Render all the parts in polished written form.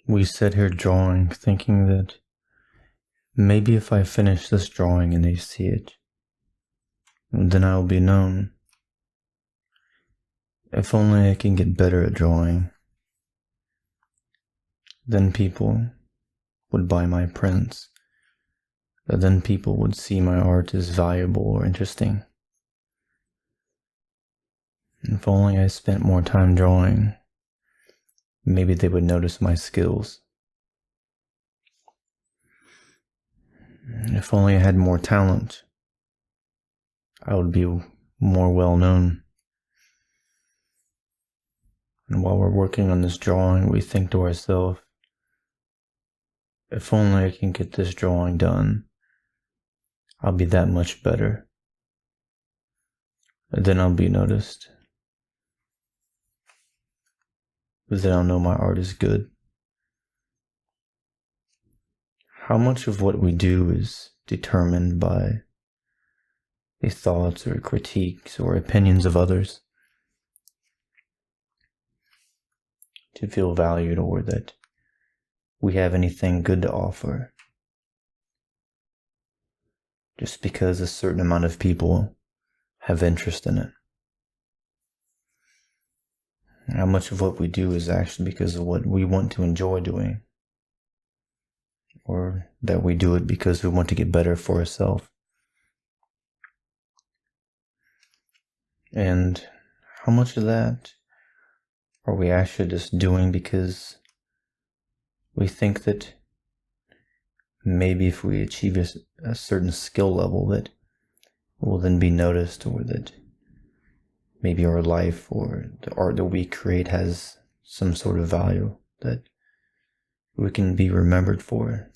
We sit here drawing, thinking that maybe if I finish this drawing and they see it, then I will be known. If only I can get better at drawing, then people would buy my prints. Then people would see my art as valuable or interesting. If only I spent more time drawing, maybe they would notice my skills. If only I had more talent, I would be more well known. And while we're working on this drawing, we think to ourselves, if only I can get this drawing done, I'll be that much better. And then I'll be noticed. Then I'll know my art is good. How much of what we do is determined by the thoughts or critiques or opinions of others? To feel valued or that we have anything good to offer. Just because a certain amount of people have interest in it. How much of what we do is actually because of what we want to enjoy doing. Or that we do it because we want to get better for ourselves. And how much of that are we actually just doing because we think that maybe if we achieve a certain skill level that we'll then be noticed, or that maybe our life or the art that we create has some sort of value that we can be remembered for.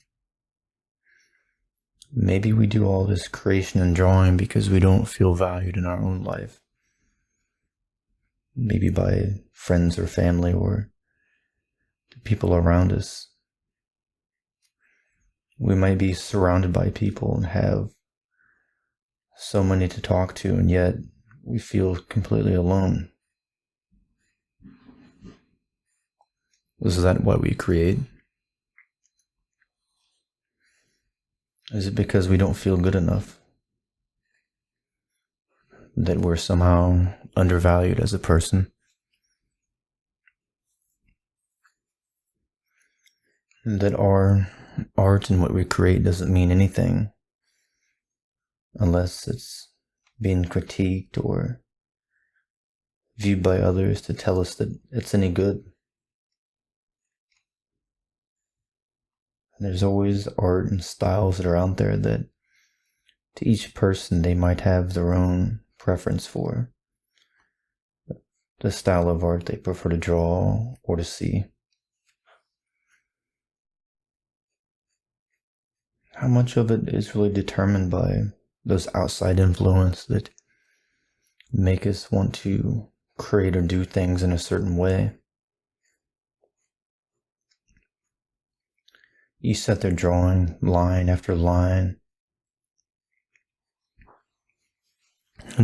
Maybe we do all this creation and drawing because we don't feel valued in our own life. Maybe by friends or family or the people around us. We might be surrounded by people and have so many to talk to, and yet we feel completely alone. Is that what we create? Is it because we don't feel good enough? That we're somehow undervalued as a person? That our art and what we create doesn't mean anything unless it's being critiqued or viewed by others to tell us that it's any good. There's always art and styles that are out there that to each person they might have their own preference for. The style of art they prefer to draw or to see. How much of it is really determined by those outside influences that make us want to create or do things in a certain way? You sit there drawing line after line,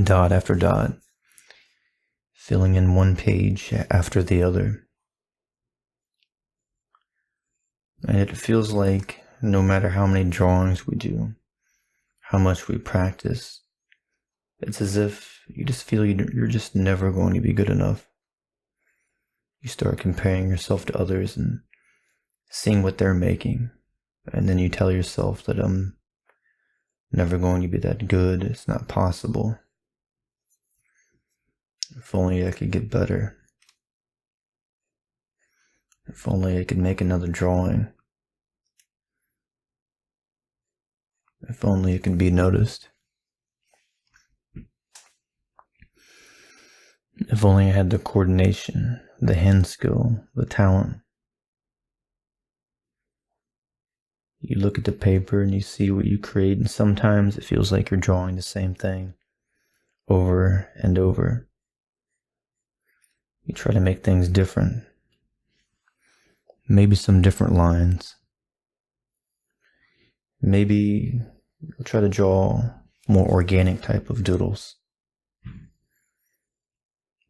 dot after dot, filling in one page after the other. And it feels like no matter how many drawings we do, how much we practice, it's as if you just feel you're just never going to be good enough. You start comparing yourself to others and seeing what they're making, and then you tell yourself that I'm never going to be that good, it's not possible. If only I could get better. If only I could make another drawing. If only it could be noticed. If only I had the coordination, the hand skill, the talent. You look at the paper and you see what you create, and sometimes it feels like you're drawing the same thing over and over. You try to make things different. Maybe some different lines. Maybe you'll try to draw more organic type of doodles.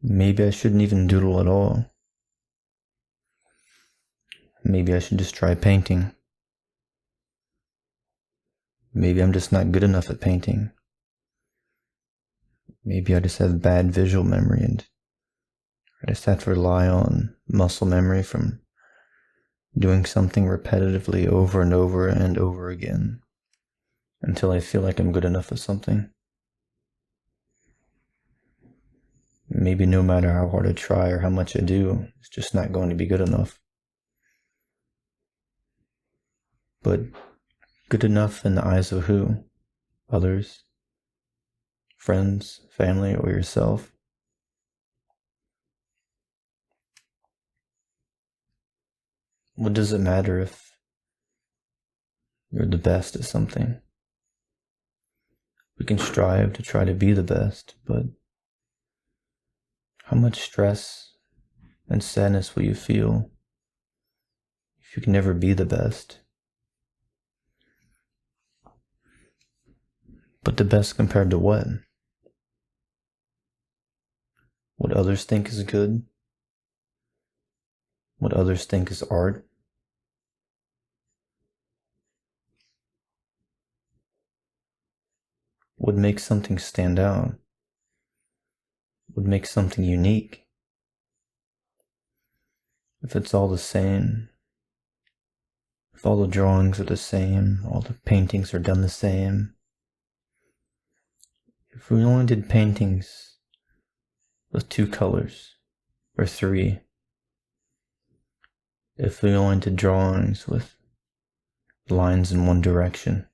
Maybe I shouldn't even doodle at all. Maybe I should just try painting. Maybe I'm just not good enough at painting. Maybe I just have bad visual memory and I just have to rely on muscle memory from doing something repetitively over and over and over again until I feel like I'm good enough at something. Maybe no matter how hard I try or how much I do, it's just not going to be good enough. But good enough in the eyes of who? Others? Friends, family, or yourself? What does it matter if you're the best at something? We can strive to try to be the best, but how much stress and sadness will you feel if you can never be the best? But the best compared to what? What others think is good? What others think is art? What makes something stand out? What makes something unique? If it's all the same, if all the drawings are the same, all the paintings are done the same, if we only did paintings with 2 colors, or 3, if we only did drawings with lines in one direction,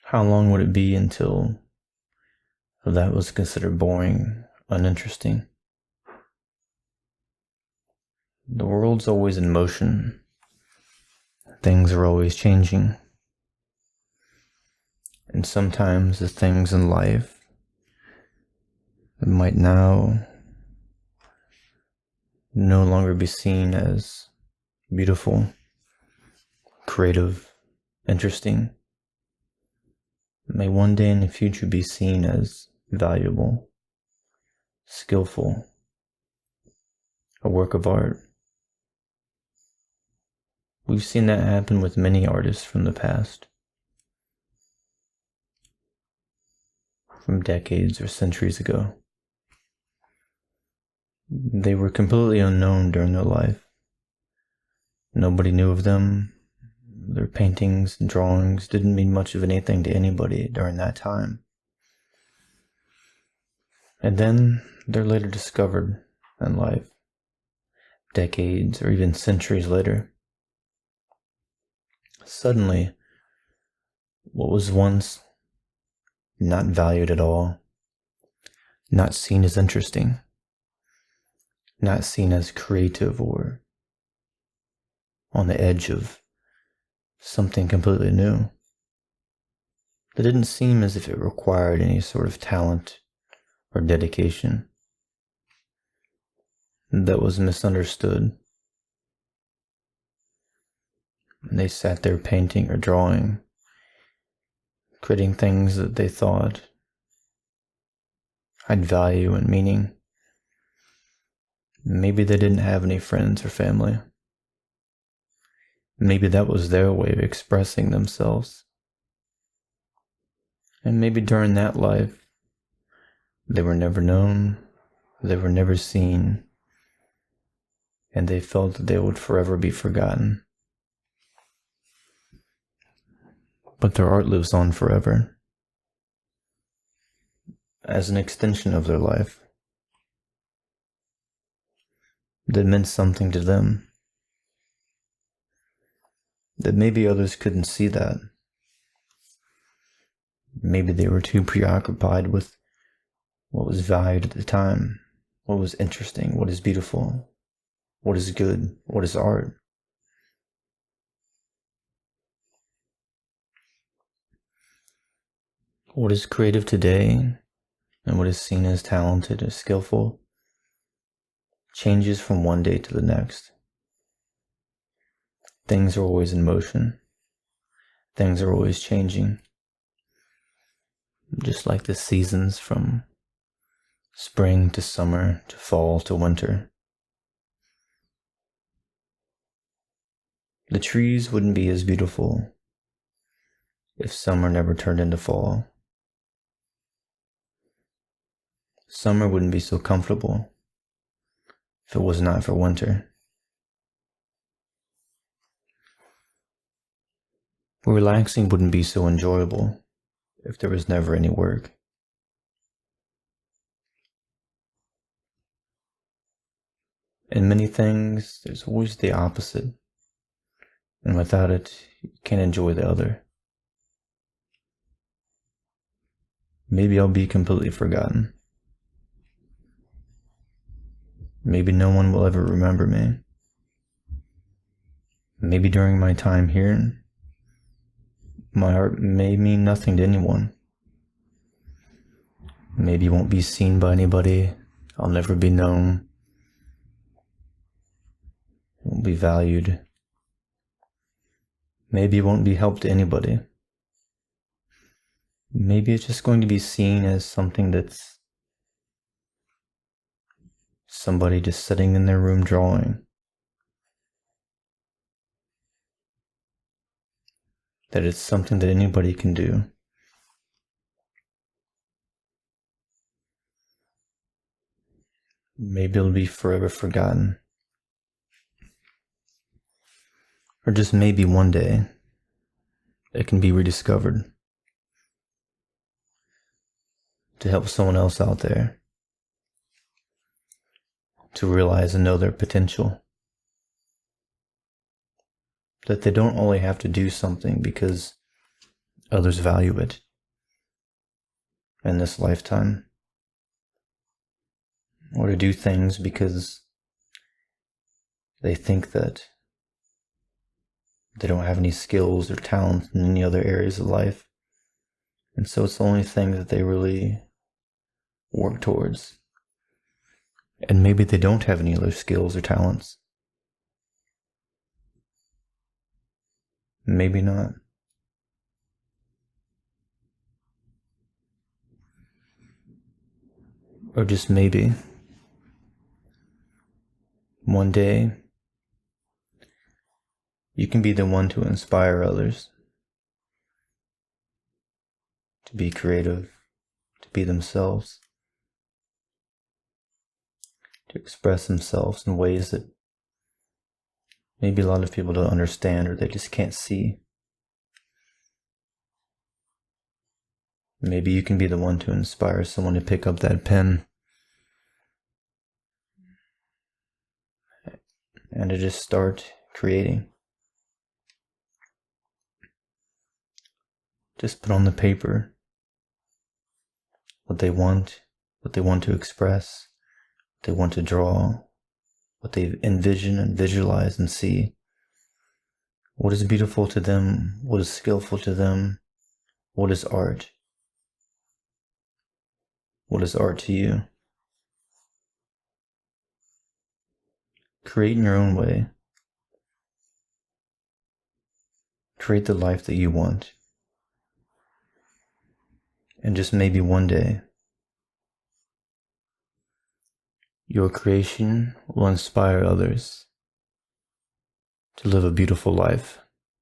how long would it be until that was considered boring, uninteresting? The world's always in motion. Things are always changing. And sometimes the things in life that might now no longer be seen as beautiful, creative, interesting, may one day in the future be seen as valuable, skillful, a work of art. We've seen that happen with many artists from the past, from decades or centuries ago. They were completely unknown during their life. Nobody knew of them. Their paintings and drawings didn't mean much of anything to anybody during that time. And then they're later discovered in life, decades or even centuries later. Suddenly, what was once not valued at all, not seen as interesting, not seen as creative or on the edge of something completely new, that didn't seem as if it required any sort of talent or dedication, that was misunderstood. And they sat there painting or drawing, creating things that they thought had value and meaning. Maybe they didn't have any friends or family. Maybe that was their way of expressing themselves. And maybe during that life, they were never known, they were never seen, and they felt that they would forever be forgotten. But their art lives on forever, as an extension of their life, that meant something to them, that maybe others couldn't see that. Maybe they were too preoccupied with what was valued at the time, what was interesting, what is beautiful, what is good, what is art. What is creative today and what is seen as talented or skillful changes from one day to the next. Things are always in motion. Things are always changing. Just like the seasons from spring to summer to fall to winter. The trees wouldn't be as beautiful if summer never turned into fall. Summer wouldn't be so comfortable if it was not for winter. Relaxing wouldn't be so enjoyable if there was never any work. In many things, there's always the opposite, and without it, you can't enjoy the other. Maybe I'll be completely forgotten. Maybe no one will ever remember me. Maybe during my time here, my art may mean nothing to anyone. Maybe it won't be seen by anybody. I'll never be known. It won't be valued. Maybe it won't be helped to anybody. Maybe it's just going to be seen as something that's somebody just sitting in their room drawing. That it's something that anybody can do. Maybe it'll be forever forgotten. Or just maybe one day it can be rediscovered to help someone else out there to realize and know their potential. That they don't only have to do something because others value it in this lifetime, or to do things because they think that they don't have any skills or talent in any other areas of life, and so it's the only thing that they really work towards. And maybe they don't have any other skills or talents. Maybe not. Or just maybe one day you can be the one to inspire others to be creative, to be themselves, to express themselves in ways that maybe a lot of people don't understand or they just can't see. Maybe you can be the one to inspire someone to pick up that pen and to just start creating. Just put on the paper what they want to express, what they want to draw, what they envision and visualize and see. What is beautiful to them, what is skillful to them, what is art? What is art to you? Create in your own way. Create the life that you want. And just maybe one day, your creation will inspire others to live a beautiful life.